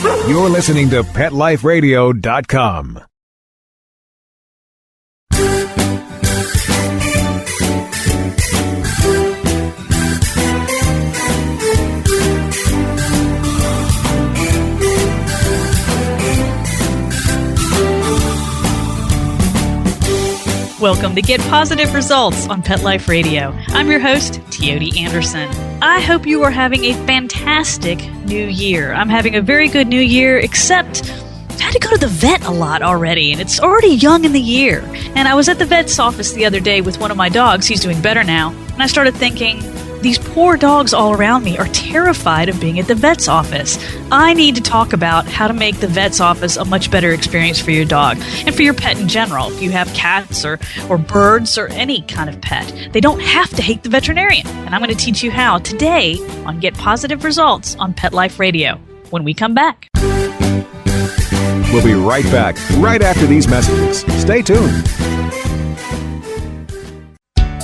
You're listening to PetLifeRadio.com. Welcome to Get Positive Results on Pet Life Radio. I'm your host, Teoti Anderson. I hope you are having a fantastic new year. I'm having a very good new year, except I've had to go to the vet a lot already, and it's already young in the year. And I was at the vet's office the other day with one of my dogs. He's doing better now. And I started thinking, these poor dogs all around me are terrified of being at the vet's office. I need to talk about how to make the vet's office a much better experience for your dog and for your pet in general. If you have cats or birds or any kind of pet, they don't have to hate the veterinarian. And I'm going to teach you how today on Get Positive Results on Pet Life Radio when we come back. We'll be right back, right after these messages. Stay tuned.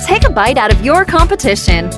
Take a bite out of your competition.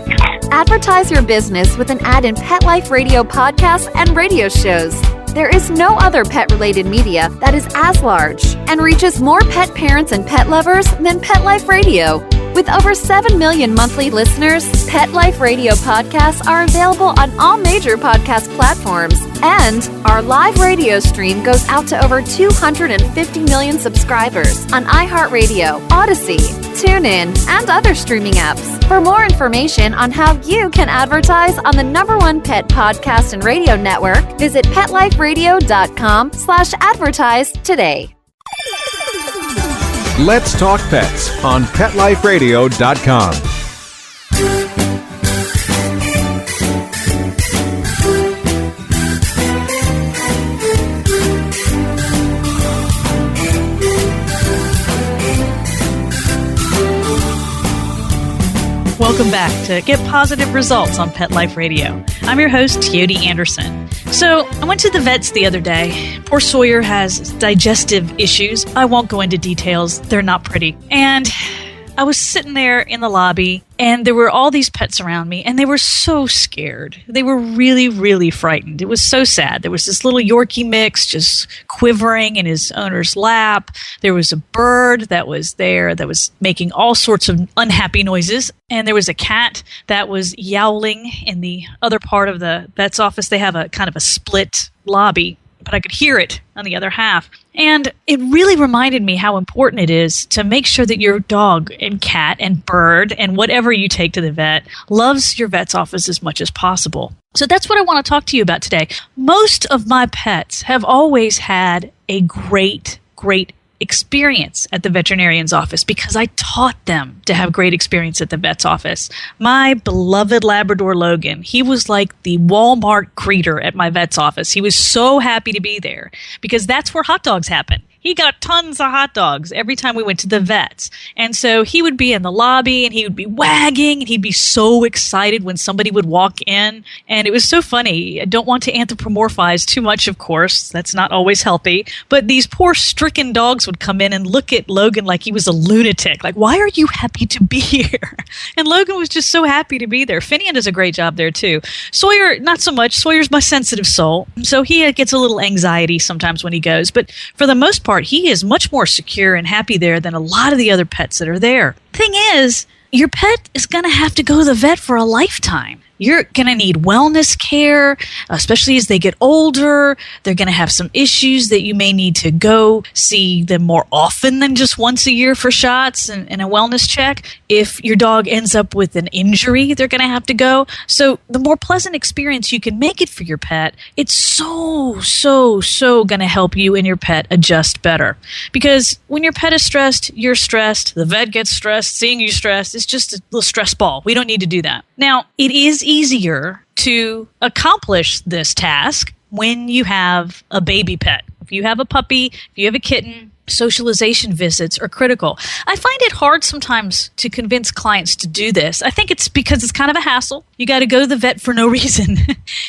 Advertise your business with an ad in Pet Life Radio podcasts and radio shows. There is no other pet-related media that is as large and reaches more pet parents and pet lovers than Pet Life Radio. With over 7 million monthly listeners, Pet Life Radio podcasts are available on all major podcast platforms. And our live radio stream goes out to over 250 million subscribers on iHeartRadio, Odyssey, TuneIn, and other streaming apps. For more information on how you can advertise on the #1 pet podcast and radio network, visit PetLifeRadio.com/advertise today. Let's talk pets on PetLifeRadio.com. Welcome back to Get Positive Results on Pet Life Radio. I'm your host, Teoti Anderson. So, I went to the vet's the other day. Poor Sawyer has digestive issues. I won't go into details. They're not pretty. And I was sitting there in the lobby, and there were all these pets around me, and they were so scared. They were really, really frightened. It was so sad. There was this little Yorkie mix just quivering in his owner's lap. There was a bird that was there that was making all sorts of unhappy noises. And there was a cat that was yowling in the other part of the vet's office. They have a kind of a split lobby, but I could hear it on the other half. And it really reminded me how important it is to make sure that your dog and cat and bird and whatever you take to the vet loves your vet's office as much as possible. So that's what I want to talk to you about today. Most of my pets have always had a great experience at the veterinarian's office because I taught them to have great experience at the vet's office. My beloved Labrador Logan, he was like the Walmart greeter at my vet's office. He was so happy to be there because that's where hot dogs happen. He got tons of hot dogs every time we went to the vets. And so he would be in the lobby and he would be wagging and he'd be so excited when somebody would walk in. And it was so funny. I don't want to anthropomorphize too much, of course. That's not always healthy. But these poor stricken dogs would come in and look at Logan like he was a lunatic. Like, why are you happy to be here? And Logan was just so happy to be there. Finian does a great job there too. Sawyer, not so much. Sawyer's my sensitive soul. So he gets a little anxiety sometimes when he goes. But for the most part, he is much more secure and happy there than a lot of the other pets that are there. Thing is, your pet is going to have to go to the vet for a lifetime. You're going to need wellness care, especially as they get older. They're going to have some issues that you may need to go see them more often than just once a year for shots and a wellness check. If your dog ends up with an injury, they're going to have to go. So the more pleasant experience you can make it for your pet, it's so going to help you and your pet adjust better. Because when your pet is stressed, you're stressed, the vet gets stressed, seeing you stressed, it's just a little stress ball. We don't need to do that. Now, it is easier to accomplish this task when you have a baby pet. If you have a puppy, if you have a kitten, socialization visits are critical. I find it hard sometimes to convince clients to do this. I think it's because it's kind of a hassle. you got to go to the vet for no reason.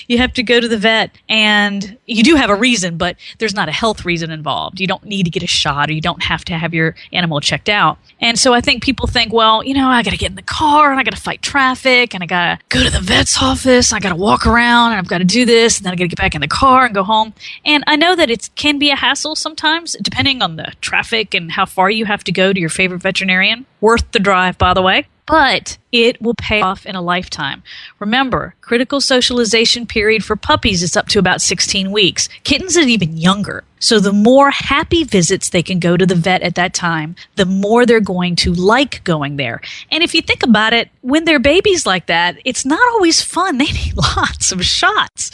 You have to go to the vet, and you do have a reason, but there's not a health reason involved. You don't need to get a shot, or you don't have to have your animal checked out. And so I think people think, well, I got to get in the car, and I got to fight traffic, and I got to go to the vet's office, and I got to walk around, and I've got to do this, and then I got to get back in the car and go home. And I know that it can be a hassle sometimes, depending on the traffic and how far you have to go to your favorite veterinarian. Worth the drive, by the way. But it will pay off in a lifetime. Remember, critical socialization period for puppies is up to about 16 weeks. Kittens are even younger. So the more happy visits they can go to the vet at that time, the more they're going to like going there. And if you think about it, when they're babies like that, it's not always fun. They need lots of shots.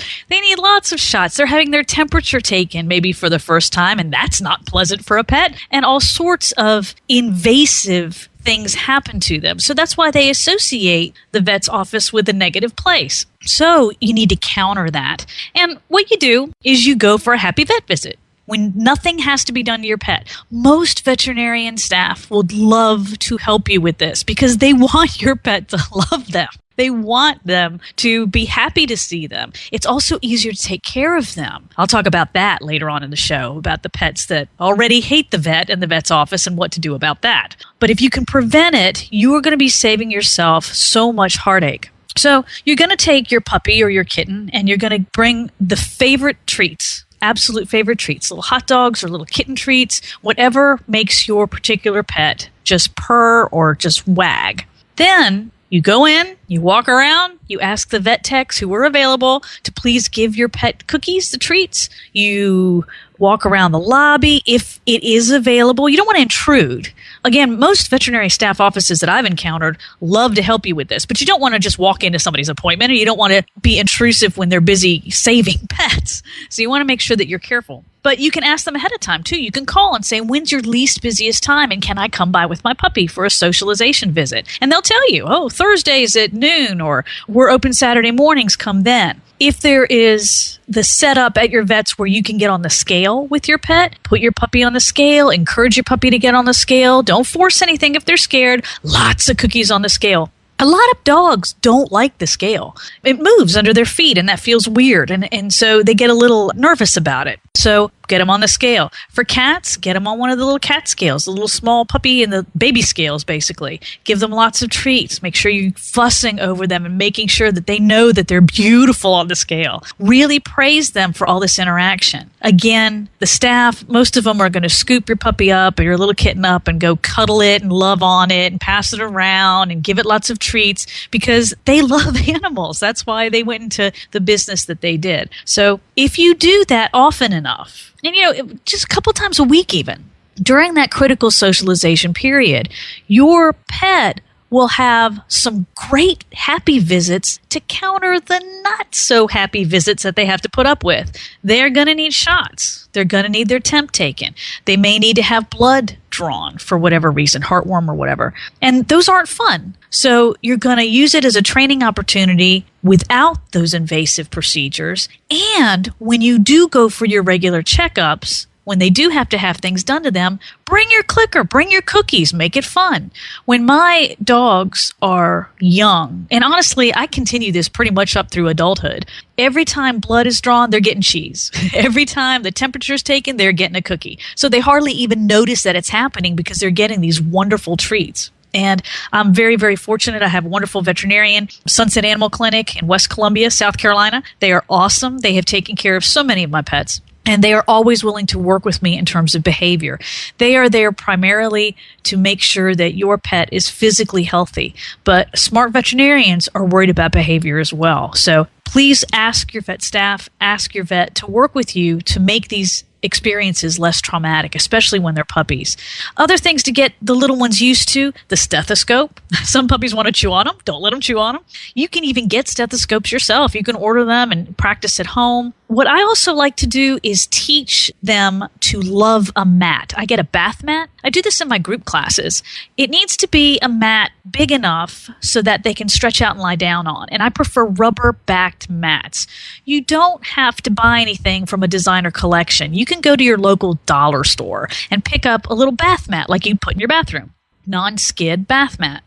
They're having their temperature taken maybe for the first time, and that's not pleasant for a pet. And all sorts of invasive things happen to them. So that's why they associate the vet's office with a negative place. So you need to counter that. And what you do is you go for a happy vet visit when nothing has to be done to your pet. Most veterinarian staff would love to help you with this because they want your pet to love them. They want them to be happy to see them. It's also easier to take care of them. I'll talk about that later on in the show, about the pets that already hate the vet and the vet's office and what to do about that. But if you can prevent it, you are going to be saving yourself so much heartache. So you're going to take your puppy or your kitten and you're going to bring the favorite treats, absolute favorite treats, little hot dogs or little kitten treats, whatever makes your particular pet just purr or just wag. Then you go in, you walk around, you ask the vet techs who are available to please give your pet cookies, the treats. You walk around the lobby if it is available. You don't want to intrude. Again, most veterinary staff offices that I've encountered love to help you with this, but you don't want to just walk into somebody's appointment, or you don't want to be intrusive when they're busy saving pets. So you want to make sure that you're careful. But you can ask them ahead of time, too. You can call and say, when's your least busiest time, and can I come by with my puppy for a socialization visit? And they'll tell you, Thursdays at noon, or we're open Saturday mornings, come then. If there is the setup at your vet's where you can get on the scale with your pet, put your puppy on the scale, encourage your puppy to get on the scale. Don't force anything if they're scared. Lots of cookies on the scale. A lot of dogs don't like the scale. It moves under their feet, and that feels weird, and so they get a little nervous about it. So get them on the scale. For cats, get them on one of the little cat scales, the little small puppy and the baby scales, basically. Give them lots of treats. Make sure you're fussing over them and making sure that they know that they're beautiful on the scale. Really praise them for all this interaction. Again, the staff, most of them are going to scoop your puppy up or your little kitten up and go cuddle it and love on it and pass it around and give it lots of treats because they love animals. That's why they went into the business that they did. So if you do that often enough, and just a couple times a week even, during that critical socialization period, your pet will have some great happy visits to counter the not so happy visits that they have to put up with. They're going to need shots. They're going to need their temp taken. They may need to have blood drawn for whatever reason, heartworm or whatever. And those aren't fun. So you're going to use it as a training opportunity without those invasive procedures. And when you do go for your regular checkups, when they do have to have things done to them, bring your clicker, bring your cookies, make it fun. When my dogs are young, and honestly, I continue this pretty much up through adulthood, every time blood is drawn, they're getting cheese. Every time the temperature is taken, they're getting a cookie. So they hardly even notice that it's happening because they're getting these wonderful treats. And I'm very, very fortunate. I have a wonderful veterinarian, Sunset Animal Clinic in West Columbia, South Carolina. They are awesome. They have taken care of so many of my pets. And they are always willing to work with me in terms of behavior. They are there primarily to make sure that your pet is physically healthy. But smart veterinarians are worried about behavior as well. So please ask your vet staff, ask your vet to work with you to make these experiences less traumatic, especially when they're puppies. Other things to get the little ones used to, the stethoscope. Some puppies want to chew on them. Don't let them chew on them. You can even get stethoscopes yourself. You can order them and practice at home. What I also like to do is teach them to love a mat. I get a bath mat. I do this in my group classes. It needs to be a mat big enough so that they can stretch out and lie down on. And I prefer rubber-backed mats. You don't have to buy anything from a designer collection. You can go to your local dollar store and pick up a little bath mat like you'd put in your bathroom. Non-skid bath mat.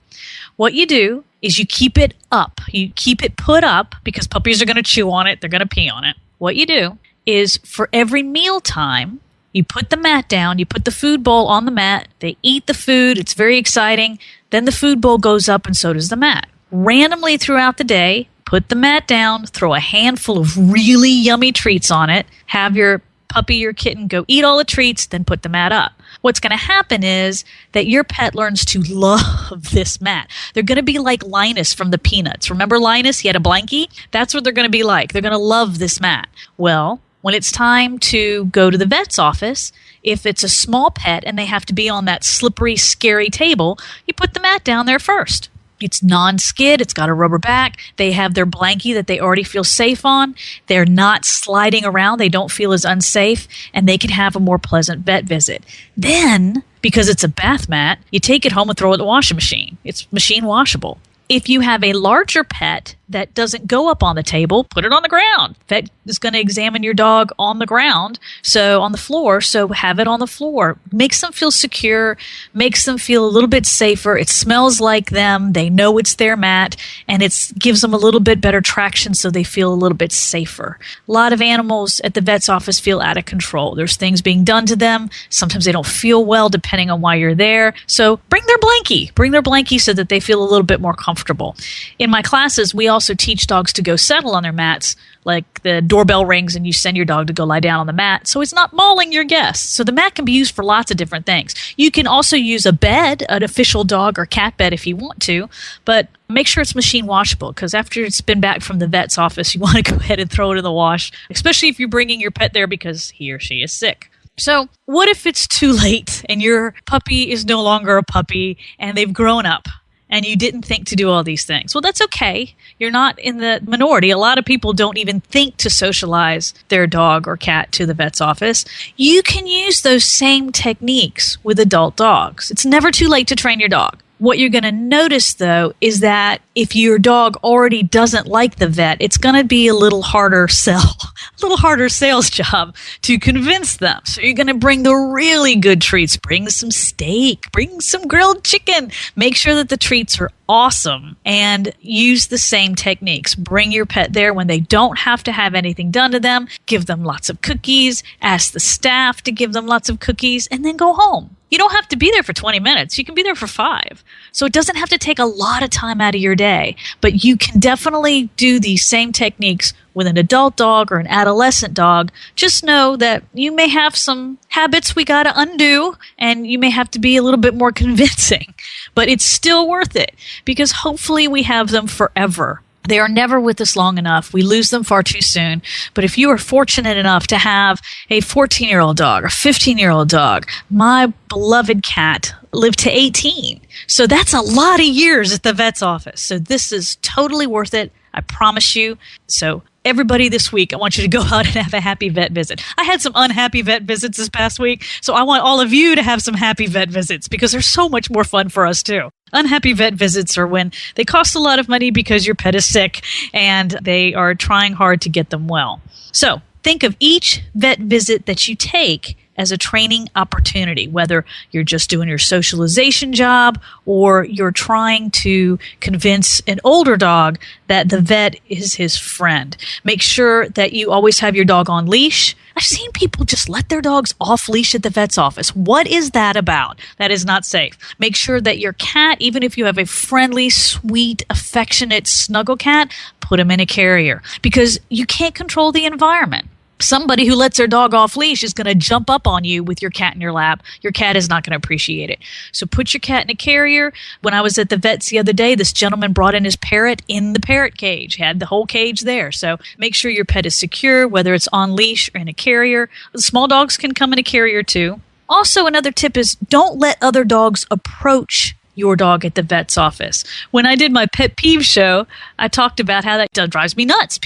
What you do is you keep it up. You keep it put up because puppies are going to chew on it. They're going to pee on it. What you do is for every meal time, you put the mat down, you put the food bowl on the mat, they eat the food, it's very exciting, then the food bowl goes up and so does the mat. Randomly throughout the day, put the mat down, throw a handful of really yummy treats on it, have your puppy or kitten go eat all the treats, then put the mat up. What's going to happen is that your pet learns to love this mat. They're going to be like Linus from the Peanuts. Remember Linus? He had a blankie? That's what they're going to be like. They're going to love this mat. Well, when it's time to go to the vet's office, if it's a small pet and they have to be on that slippery, scary table, you put the mat down there first. It's non-skid. It's got a rubber back. They have their blankie that they already feel safe on. They're not sliding around. They don't feel as unsafe, and they can have a more pleasant vet visit. Then, because it's a bath mat, you take it home and throw it in the washing machine. It's machine washable. If you have a larger pet that doesn't go up on the table, put it on the ground. Vet is going to examine your dog on the ground, so on the floor, so have it on the floor. Makes them feel secure, makes them feel a little bit safer. It smells like them. They know it's their mat, and it gives them a little bit better traction so they feel a little bit safer. A lot of animals at the vet's office feel out of control. There's things being done to them. Sometimes they don't feel well depending on why you're there. So bring their blankie. Bring their blankie so that they feel a little bit more comfortable. In my classes, we also teach dogs to go settle on their mats, like the doorbell rings and you send your dog to go lie down on the mat so it's not mauling your guests. So the mat can be used for lots of different things. You can also use a bed, an official dog or cat bed if you want to, but make sure it's machine washable because after it's been back from the vet's office, you want to go ahead and throw it in the wash, especially if you're bringing your pet there because he or she is sick. So what if it's too late and your puppy is no longer a puppy and they've grown up? And you didn't think to do all these things. Well, that's okay. You're not in the minority. A lot of people don't even think to socialize their dog or cat to the vet's office. You can use those same techniques with adult dogs. It's never too late to train your dog. What you're going to notice, though, is that if your dog already doesn't like the vet, it's going to be a little harder sales job to convince them. So you're going to bring the really good treats. Bring some steak. Bring some grilled chicken. Make sure that the treats are awesome and use the same techniques. Bring your pet there when they don't have to have anything done to them. Give them lots of cookies. Ask the staff to give them lots of cookies and then go home. You don't have to be there for 20 minutes. You can be there for 5. So it doesn't have to take a lot of time out of your day. But you can definitely do these same techniques with an adult dog or an adolescent dog. Just know that you may have some habits we got to undo, and you may have to be a little bit more convincing. But it's still worth it because hopefully we have them forever. They are never with us long enough. We lose them far too soon. But if you are fortunate enough to have a 14-year-old dog or 15-year-old dog, my beloved cat lived to 18. So that's a lot of years at the vet's office. So this is totally worth it. I promise you. So everybody this week, I want you to go out and have a happy vet visit. I had some unhappy vet visits this past week, so I want all of you to have some happy vet visits because they're so much more fun for us too. Unhappy vet visits are when they cost a lot of money because your pet is sick and they are trying hard to get them well. So think of each vet visit that you take as a training opportunity, whether you're just doing your socialization job or you're trying to convince an older dog that the vet is his friend. Make sure that you always have your dog on leash. I've seen people just let their dogs off leash at the vet's office. What is that about? That is not safe. Make sure that your cat, even if you have a friendly, sweet, affectionate snuggle cat, put him in a carrier because you can't control the environment. Somebody who lets their dog off leash is going to jump up on you with your cat in your lap. Your cat is not going to appreciate it. So put your cat in a carrier. When I was at the vet's the other day, this gentleman brought in his parrot in the parrot cage, had the whole cage there. So make sure your pet is secure, whether it's on leash or in a carrier. Small dogs can come in a carrier too. Also, another tip is don't let other dogs approach your dog at the vet's office. When I did my pet peeve show, I talked about how that drives me nuts.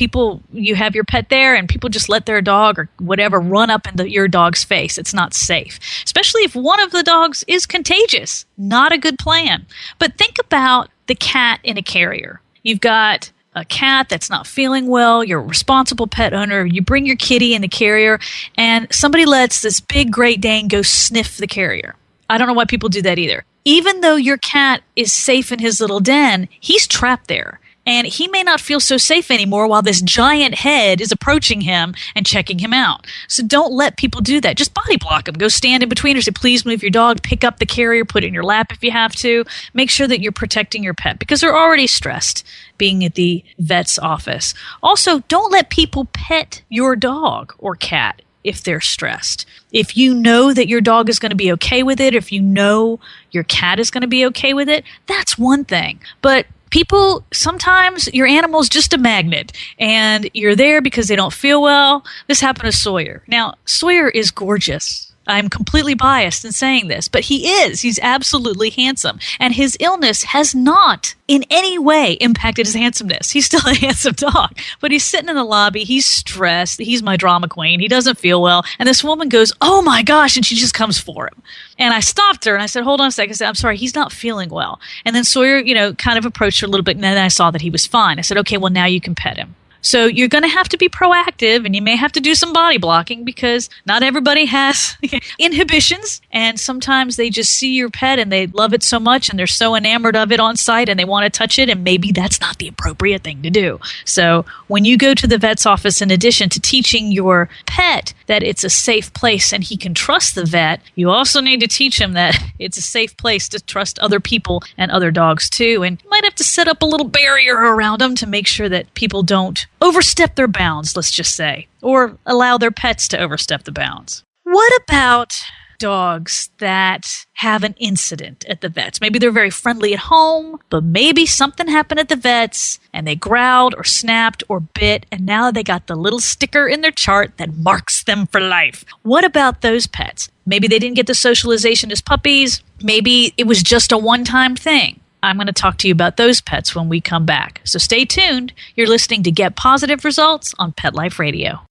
You have your pet there and people just let their dog or whatever run up into your dog's face. It's not safe, especially if one of the dogs is contagious. Not a good plan. But think about the cat in a carrier. You've got a cat that's not feeling well, you're a responsible pet owner, you bring your kitty in the carrier, and somebody lets this big Great Dane go sniff the carrier. I don't know why people do that either. even though your cat is safe in his little den, he's trapped there. And he may not feel so safe anymore while this giant head is approaching him and checking him out. So don't let people do that. Just body block them. Go stand in between or say, please move your dog. Pick up the carrier. Put it in your lap if you have to. Make sure that you're protecting your pet because they're already stressed being at the vet's office. Also, don't let people pet your dog or cat if they're stressed. If you know that your dog is going to be okay with it, if you know your cat is going to be okay with it, that's one thing. But people, sometimes your animal's just a magnet and you're there because they don't feel well. This happened to Sawyer. Now, Sawyer is gorgeous. I'm completely biased in saying this, but he is. He's absolutely handsome. And his illness has not in any way impacted his handsomeness. He's still a handsome dog, but he's sitting in the lobby. He's stressed. He's my drama queen. He doesn't feel well. And this woman goes, oh my gosh. And she just comes for him. And I stopped her and I said, hold on a second. I said, I'm sorry, he's not feeling well. And then Sawyer, kind of approached her a little bit. And then I saw that he was fine. I said, okay, well, now you can pet him. So you're going to have to be proactive and you may have to do some body blocking because not everybody has inhibitions. And sometimes they just see your pet and they love it so much and they're so enamored of it on site and they want to touch it. And maybe that's not the appropriate thing to do. So when you go to the vet's office, in addition to teaching your pet that it's a safe place and he can trust the vet, you also need to teach him that it's a safe place to trust other people and other dogs too. And you might have to set up a little barrier around them to make sure that people don't overstep their bounds, let's just say, or allow their pets to overstep the bounds. What about dogs that have an incident at the vet's? Maybe they're very friendly at home, but maybe something happened at the vet's and they growled or snapped or bit, and now they got the little sticker in their chart that marks them for life. What about those pets? Maybe they didn't get the socialization as puppies. Maybe it was just a one-time thing. I'm going to talk to you about those pets when we come back. So stay tuned. You're listening to Get Positive Results on Pet Life Radio.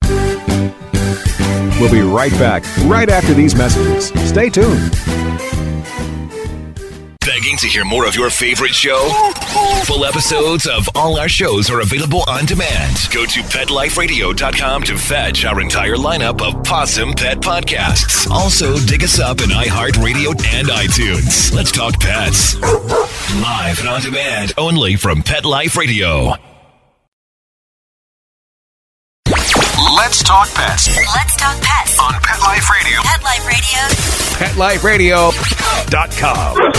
We'll be right back right after these messages. Stay tuned. Begging to hear more of your favorite show? Full episodes of all our shows are available on demand. Go to PetLifeRadio.com to fetch our entire lineup of Possum Pet podcasts. Also, dig us up in iHeartRadio and iTunes. Let's talk pets. Live and on demand only from Pet Life Radio. Let's talk pets. Let's talk pets On Pet Life Radio. Pet Life Radio. PetLifeRadio.com.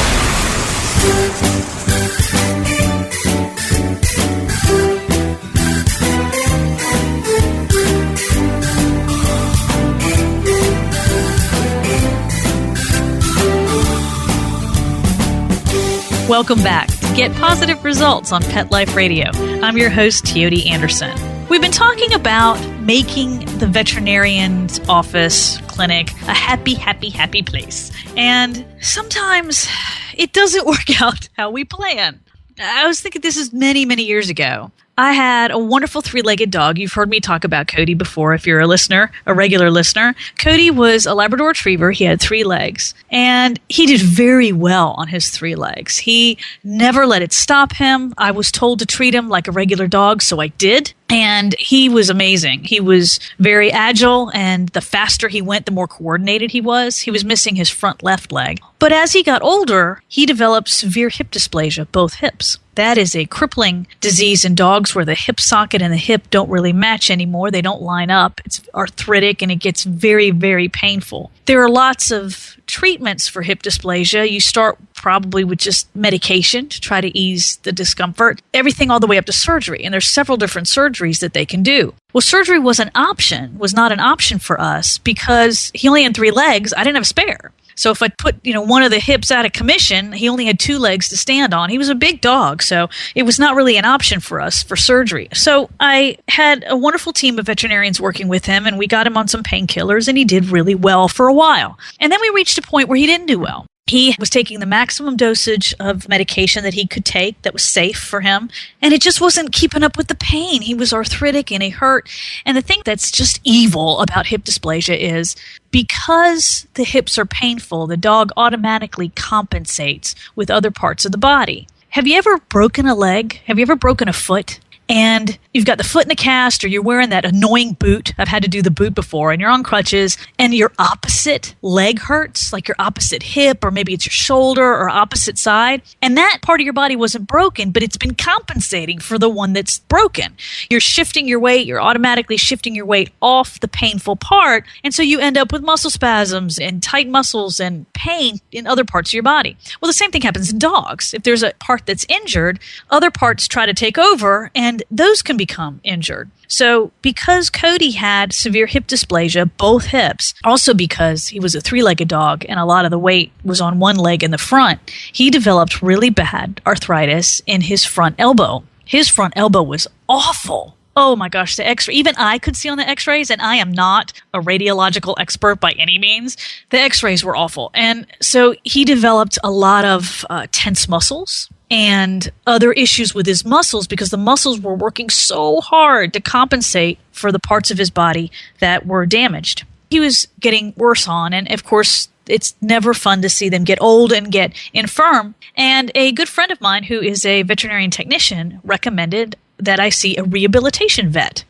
Welcome back to Get Positive Results on Pet Life Radio. I'm your host, Teoti Anderson. We've been talking about making the veterinarian's office, clinic, a happy, happy, happy place. And sometimes it doesn't work out how we plan. I was thinking this is many, many years ago. I had a wonderful three-legged dog. You've heard me talk about Cody before if you're a listener, a regular listener. Cody was a Labrador Retriever. He had 3 legs, and he did very well on his 3 legs. He never let it stop him. I was told to treat him like a regular dog, so I did. And he was amazing. He was very agile, and the faster he went, the more coordinated he was. He was missing his front left leg. But as he got older, he developed severe hip dysplasia, both hips. That is a crippling disease in dogs where the hip socket and the hip don't really match anymore. They don't line up. It's arthritic, and it gets very, very painful. There are lots of treatments for hip dysplasia. You start probably with just medication to try to ease the discomfort, everything all the way up to surgery. And there's several different surgeries that they can do. Well, surgery was not an option for us because he only had 3 legs. I didn't have a spare. So if I put, one of the hips out of commission, he only had 2 legs to stand on. He was a big dog, so it was not really an option for us for surgery. So I had a wonderful team of veterinarians working with him, and we got him on some painkillers, and he did really well for a while. And then we reached a point where he didn't do well. He was taking the maximum dosage of medication that he could take that was safe for him, and it just wasn't keeping up with the pain. He was arthritic and he hurt. And the thing that's just evil about hip dysplasia is because the hips are painful, the dog automatically compensates with other parts of the body. Have you ever broken a leg? Have you ever broken a foot? and you've got the foot in a cast, or you're wearing that annoying boot. I've had to do the boot before, and you're on crutches, and your opposite leg hurts, like your opposite hip, or maybe it's your shoulder or opposite side. And that part of your body wasn't broken, but it's been compensating for the one that's broken. You're shifting your weight, you're automatically shifting your weight off the painful part, and so you end up with muscle spasms and tight muscles and pain in other parts of your body. Well, the same thing happens in dogs. If there's a part that's injured, other parts try to take over, and those can become injured. So because Cody had severe hip dysplasia, both hips, also because he was a three-legged dog and a lot of the weight was on one leg in the front, he developed really bad arthritis in his front elbow. His front elbow was awful. Oh my gosh, the X-ray, even I could see on the X-rays, and I am not a radiological expert by any means. The X-rays were awful. And so he developed a lot of tense muscles and other issues with his muscles because the muscles were working so hard to compensate for the parts of his body that were damaged. He was getting worse on, and of course, it's never fun to see them get old and get infirm. And a good friend of mine who is a veterinarian technician recommended that I see a rehabilitation vet.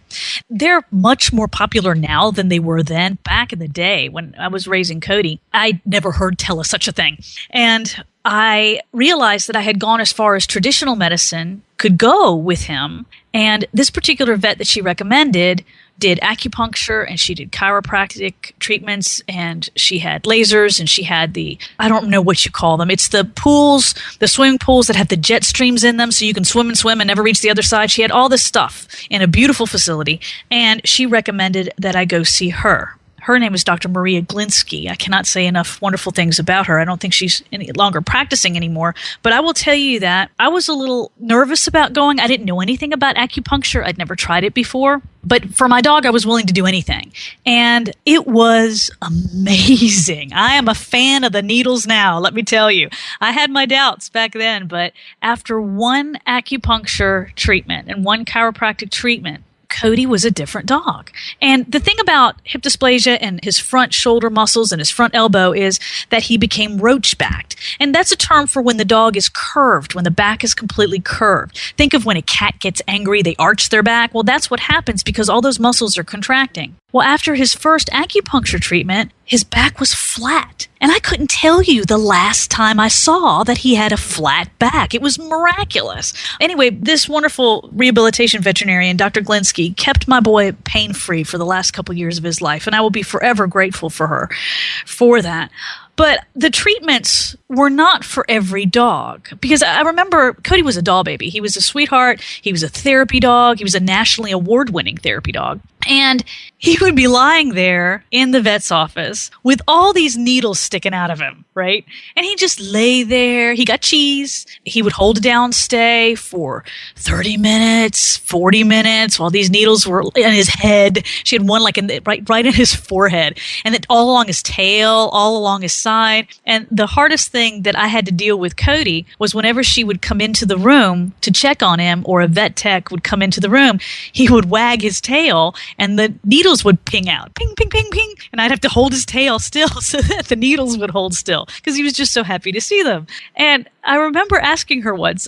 They're much more popular now than they were then. Back in the day when I was raising Cody, I never heard tell of such a thing. And I realized that I had gone as far as traditional medicine could go with him. And this particular vet that she recommended did acupuncture, and she did chiropractic treatments, and she had lasers, and she had the, I don't know what you call them. It's the pools, the swimming pools that have the jet streams in them so you can swim and never reach the other side. She had all this stuff in a beautiful facility, and she recommended that I go see her. Her name is Dr. Maria Glinsky. I cannot say enough wonderful things about her. I don't think she's any longer practicing anymore. But I will tell you that I was a little nervous about going. I didn't know anything about acupuncture. I'd never tried it before. But for my dog, I was willing to do anything. And it was amazing. I am a fan of the needles now, let me tell you. I had my doubts back then, but after one acupuncture treatment and one chiropractic treatment, Cody was a different dog. And the thing about hip dysplasia and his front shoulder muscles and his front elbow is that he became roach-backed. And that's a term for when the dog is curved, when the back is completely curved. Think of when a cat gets angry, they arch their back. Well, that's what happens because all those muscles are contracting. Well, after his first acupuncture treatment, his back was flat. And I couldn't tell you the last time I saw that he had a flat back. It was miraculous. Anyway, this wonderful rehabilitation veterinarian, Dr. Glinsky, kept my boy pain-free for the last couple years of his life, and I will be forever grateful for her for that. But the treatments were not for every dog because I remember Cody was a doll baby. He was a sweetheart. He was a therapy dog. He was a nationally award-winning therapy dog. And he would be lying there in the vet's office with all these needles sticking out of him, right? And he'd just lay there. He got cheese. He would hold a down stay for 30 minutes, 40 minutes while these needles were in his head. She had one like right in his forehead, and then all along his tail, all along his side. And the hardest thing that I had to deal with Cody was whenever she would come into the room to check on him or a vet tech would come into the room, he would wag his tail and the needles would ping out. Ping, ping, ping, ping. And I'd have to hold his tail still so that the needles would hold still because he was just so happy to see them. And I remember asking her once,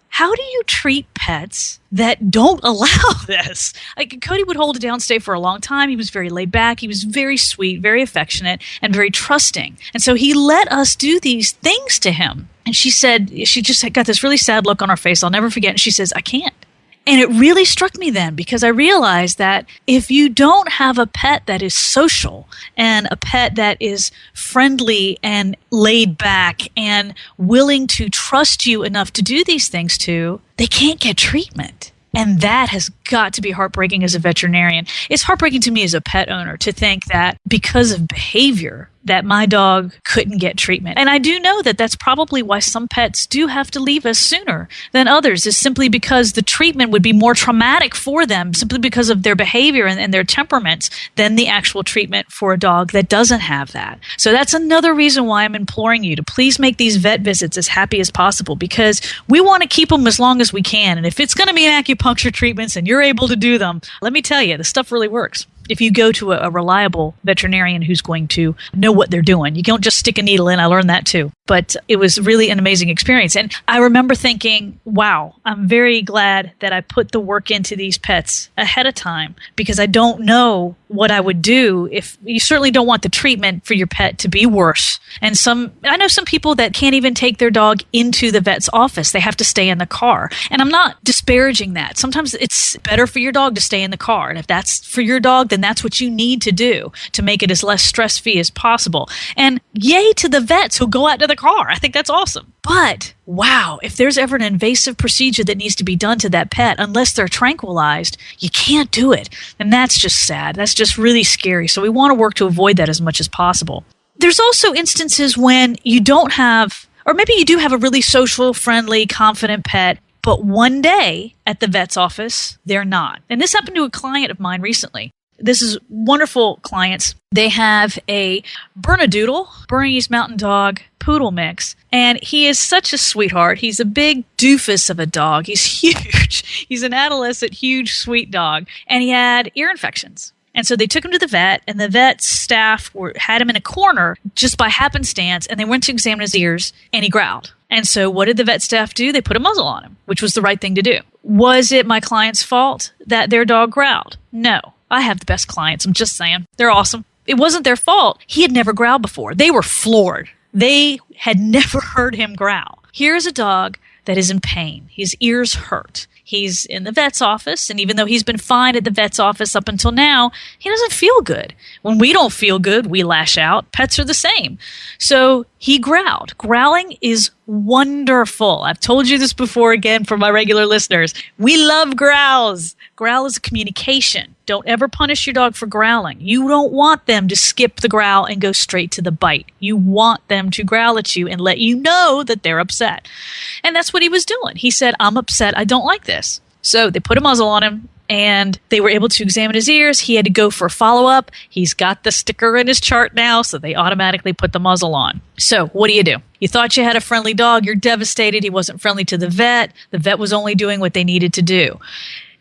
how do you treat pets that don't allow this? Like, Cody would hold a downstay for a long time. He was very laid back. He was very sweet, very affectionate, and very trusting. And so he let us do these things to him. And she said, she just got this really sad look on her face. I'll never forget. And she says, I can't. And it really struck me then because I realized that if you don't have a pet that is social and a pet that is friendly and laid back and willing to trust you enough to do these things to, they can't get treatment. And that has got to be heartbreaking as a veterinarian. It's heartbreaking to me as a pet owner to think that because of behavior that my dog couldn't get treatment. And I do know that that's probably why some pets do have to leave us sooner than others, is simply because the treatment would be more traumatic for them simply because of their behavior and their temperaments than the actual treatment for a dog that doesn't have that. So that's another reason why I'm imploring you to please make these vet visits as happy as possible because we want to keep them as long as we can. And if it's going to be acupuncture treatments and you're able to do them, let me tell you, the stuff really works. if you go to a reliable veterinarian who's going to know what they're doing. You don't just stick a needle in. I learned that too. But it was really an amazing experience. And I remember thinking, wow, I'm very glad that I put the work into these pets ahead of time, because I don't know what I would do if you certainly don't want the treatment for your pet to be worse. And I know some people that can't even take their dog into the vet's office. They have to stay in the car. And I'm not disparaging that. Sometimes it's better for your dog to stay in the car. And if that's for your dog, then that's what you need to do to make it as less stress-free as possible. And yay to the vets who go out to the car. I think that's awesome. But wow, if there's ever an invasive procedure that needs to be done to that pet, unless they're tranquilized, you can't do it. And that's just sad. That's just really scary. So we want to work to avoid that as much as possible. There's also instances when you don't have, or maybe you do have a really social, friendly, confident pet, but one day at the vet's office, they're not. And this happened to a client of mine recently. This is wonderful clients. They have a Bernedoodle, Bernese Mountain Dog poodle mix, and he is such a sweetheart. He's a big doofus of a dog. He's huge. He's an adolescent, huge, sweet dog, and he had ear infections. And so they took him to the vet, and the vet staff had him in a corner just by happenstance, and they went to examine his ears, and he growled. And so what did the vet staff do? They put a muzzle on him, which was the right thing to do. Was it my client's fault that their dog growled? No. I have the best clients. I'm just saying. They're awesome. It wasn't their fault. He had never growled before. They were floored. They had never heard him growl. Here's a dog that is in pain. His ears hurt. He's in the vet's office, and even though he's been fine at the vet's office up until now, he doesn't feel good. When we don't feel good, we lash out. Pets are the same. So he growled. Growling is wonderful. I've told you this before again for my regular listeners. We love growls. Growl is a communication. Don't ever punish your dog for growling. You don't want them to skip the growl and go straight to the bite. You want them to growl at you and let you know that they're upset. And that's what he was doing. He said, I'm upset. I don't like this. So they put a muzzle on him, and they were able to examine his ears. He had to go for a follow-up. He's got the sticker in his chart now, so they automatically put the muzzle on. So what do? You thought you had a friendly dog. You're devastated. He wasn't friendly to the vet. The vet was only doing what they needed to do.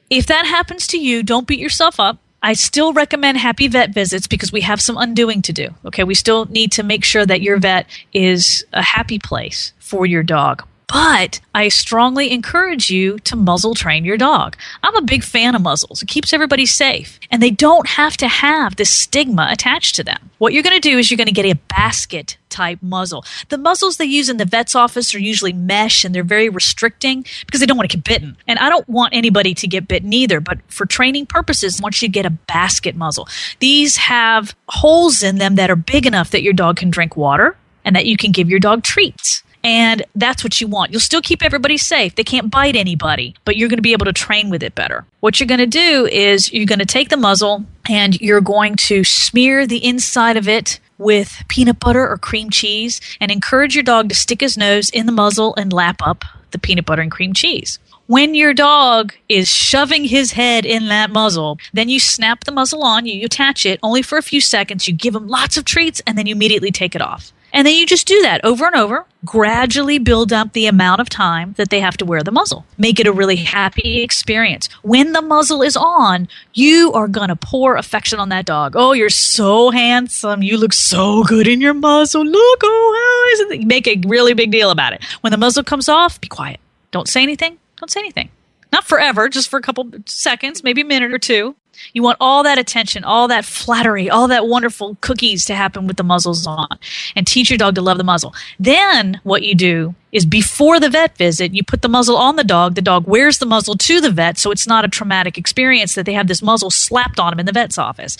If that happens to you, don't beat yourself up. I still recommend happy vet visits because we have some undoing to do. Okay, we still need to make sure that your vet is a happy place for your dog. But I strongly encourage you to muzzle train your dog. I'm a big fan of muzzles. It keeps everybody safe. And they don't have to have this stigma attached to them. What you're going to do is you're going to get a basket type muzzle. The muzzles they use in the vet's office are usually mesh, and they're very restricting because they don't want to get bitten. And I don't want anybody to get bitten either, but for training purposes, I want you to get a basket muzzle. These have holes in them that are big enough that your dog can drink water and that you can give your dog treats. And that's what you want. You'll still keep everybody safe. They can't bite anybody, but you're going to be able to train with it better. What you're going to do is you're going to take the muzzle and you're going to smear the inside of it with peanut butter or cream cheese and encourage your dog to stick his nose in the muzzle and lap up the peanut butter and cream cheese. When your dog is shoving his head in that muzzle, then you snap the muzzle on, you attach it only for a few seconds, you give him lots of treats, and then you immediately take it off. And then you just do that over and over, gradually build up the amount of time that they have to wear the muzzle. Make it a really happy experience. When the muzzle is on, you are going to pour affection on that dog. Oh, you're so handsome. You look so good in your muzzle. Look, oh, how is it? Make a really big deal about it. When the muzzle comes off, be quiet. Don't say anything. Don't say anything. Not forever, just for a couple seconds, maybe a minute or two. You want all that attention, all that flattery, all that wonderful cookies to happen with the muzzles on, and teach your dog to love the muzzle. Then what you do is before the vet visit, you put the muzzle on the dog wears the muzzle to the vet, so it's not a traumatic experience that they have this muzzle slapped on him in the vet's office.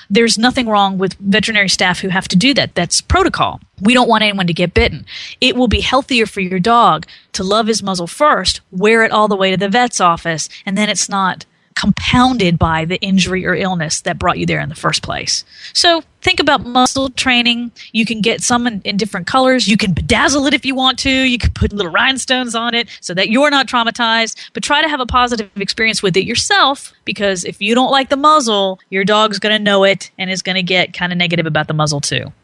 There's nothing wrong with veterinary staff who have to do that. That's protocol. We don't want anyone to get bitten. It will be healthier for your dog to love his muzzle first, wear it all the way to the vet's office, and then it's not compounded by the injury or illness that brought you there in the first place. So think about muzzle training. You can get some in different colors. You can bedazzle it if you want to. You can put little rhinestones on it so that you're not traumatized. But try to have a positive experience with it yourself, because if you don't like the muzzle, your dog's going to know it and is going to get kind of negative about the muzzle too.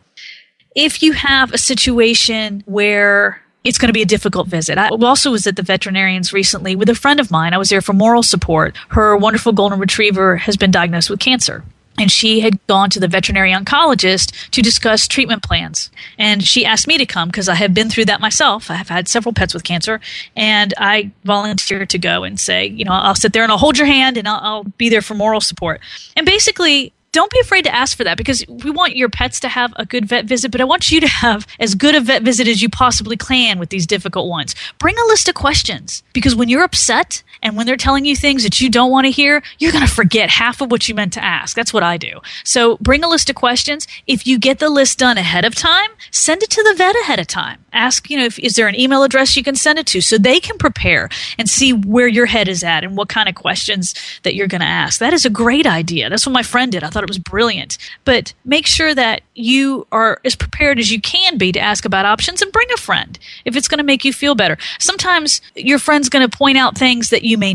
If you have a situation where it's going to be a difficult visit. I also was at the veterinarian's recently with a friend of mine. I was there for moral support. Her wonderful golden retriever has been diagnosed with cancer. and she had gone to the veterinary oncologist to discuss treatment plans. And she asked me to come because I have been through that myself. I have had several pets with cancer, and I volunteered to go and say, I'll sit there and I'll hold your hand and I'll be there for moral support. And basically, don't be afraid to ask for that, because we want your pets to have a good vet visit, but I want you to have as good a vet visit as you possibly can with these difficult ones. Bring a list of questions, because when you're upset and when they're telling you things that you don't want to hear, you're going to forget half of what you meant to ask. That's what I do. So bring a list of questions. If you get the list done ahead of time, send it to the vet ahead of time. Ask, is there an email address you can send it to so they can prepare and see where your head is at and what kind of questions that you're going to ask. That is a great idea. That's what my friend did. I thought it was brilliant. But make sure that you are as prepared as you can be to ask about options, and bring a friend if it's going to make you feel better. Sometimes your friend's going to point out things that you may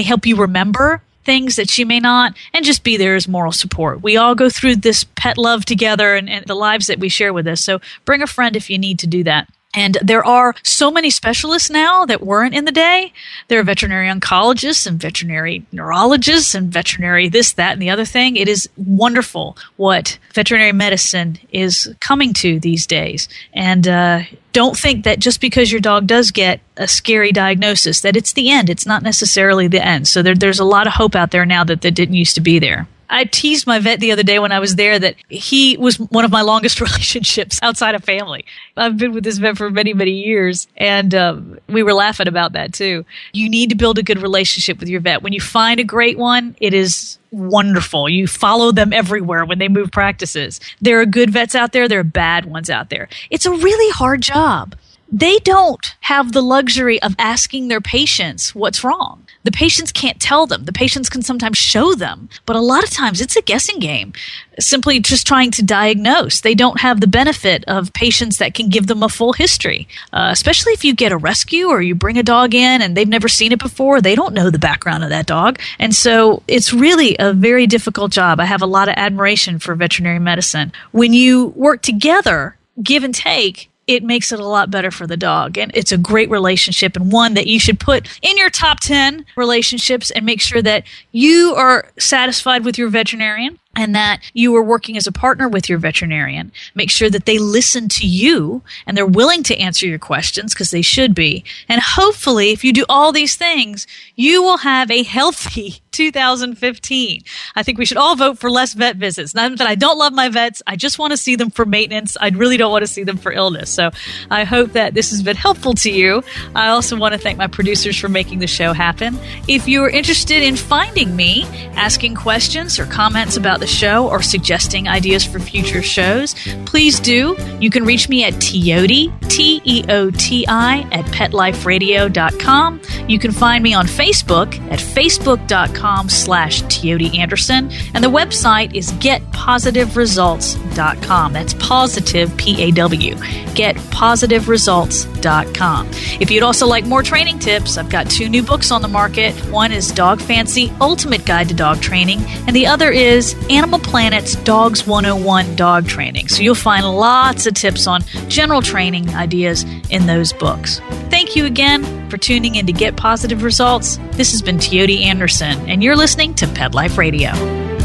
help you remember things that she may not, and just be there as moral support. We all go through this pet love together and the lives that we share with us. So bring a friend if you need to do that. And there are so many specialists now that weren't in the day. There are veterinary oncologists and veterinary neurologists and veterinary this, that, and the other thing. It is wonderful what veterinary medicine is coming to these days. And don't think that just because your dog does get a scary diagnosis that it's the end. It's not necessarily the end. So there's a lot of hope out there now that didn't used to be there. I teased my vet the other day when I was there that he was one of my longest relationships outside of family. I've been with this vet for many, many years, and we were laughing about that too. You need to build a good relationship with your vet. When you find a great one, it is wonderful. You follow them everywhere when they move practices. There are good vets out there. There are bad ones out there. It's a really hard job. They don't have the luxury of asking their patients what's wrong. The patients can't tell them. The patients can sometimes show them, but a lot of times it's a guessing game, simply just trying to diagnose. They don't have the benefit of patients that can give them a full history, especially if you get a rescue or you bring a dog in and they've never seen it before. They don't know the background of that dog. And so it's really a very difficult job. I have a lot of admiration for veterinary medicine. When you work together, give and take, it makes it a lot better for the dog. And it's a great relationship, and one that you should put in your top 10 relationships, and make sure that you are satisfied with your veterinarian and that you are working as a partner with your veterinarian. Make sure that they listen to you and they're willing to answer your questions, because they should be. And hopefully, if you do all these things, you will have a healthy 2015. I think we should all vote for less vet visits. Not that I don't love my vets. I just want to see them for maintenance. I really don't want to see them for illness. So I hope that this has been helpful to you. I also want to thank my producers for making the show happen. If you are interested in finding me, asking questions or comments about the show, or suggesting ideas for future shows, please do. You can reach me at Teoti, Teoti, at PetLifeRadio.com. You can find me on Facebook at Facebook.com/Teoti Anderson. And the website is GetPositiveResults.com. That's positive, P-A-W. GetPositiveResults.com. If you'd also like more training tips, I've got 2 new books on the market. One is Dog Fancy, Ultimate Guide to Dog Training, and the other is Animal Planet's Dogs 101 Dog Training. So you'll find lots of tips on general training ideas in those books. Thank you again for tuning in to Get Positive Results. This has been Teoti Anderson, and you're listening to Pet Life Radio.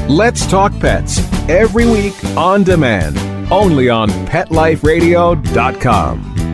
Let's Talk Pets, every week on demand, only on PetLifeRadio.com.